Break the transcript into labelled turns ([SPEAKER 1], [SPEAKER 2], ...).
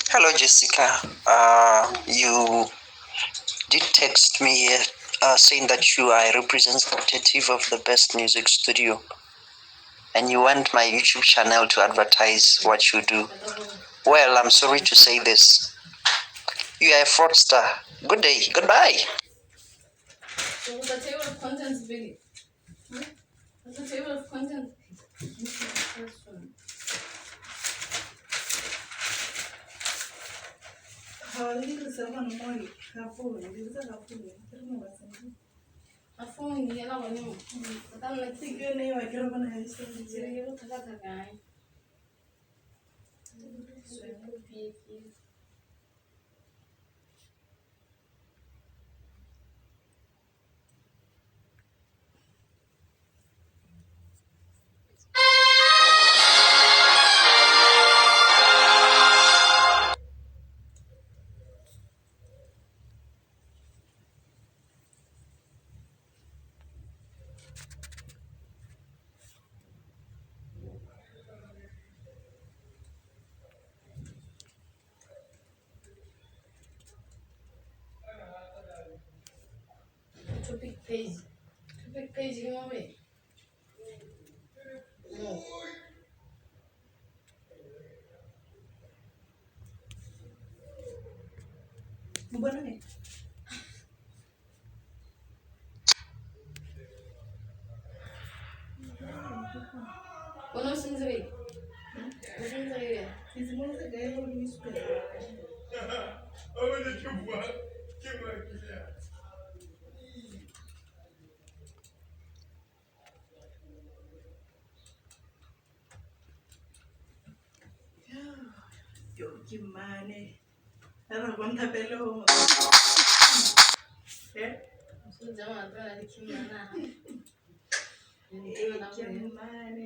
[SPEAKER 1] Hello, Jessica. You did text me saying that you are a representative of the Best Music Studio and you want my YouTube channel to advertise what you do. Well, I'm sorry to say this. You are a fraudster. Good day. Goodbye. So the table of contents big. The table of contents. Topic page. Topic page, you know me. No. Ono sinzuri. Sinzuri. Sinzuri gaya ho newspaper. Abone chubwa. Kimwa kile. Yo kimane. Ana kwanta pelo. So jamaa anataka nikimana. Kimane.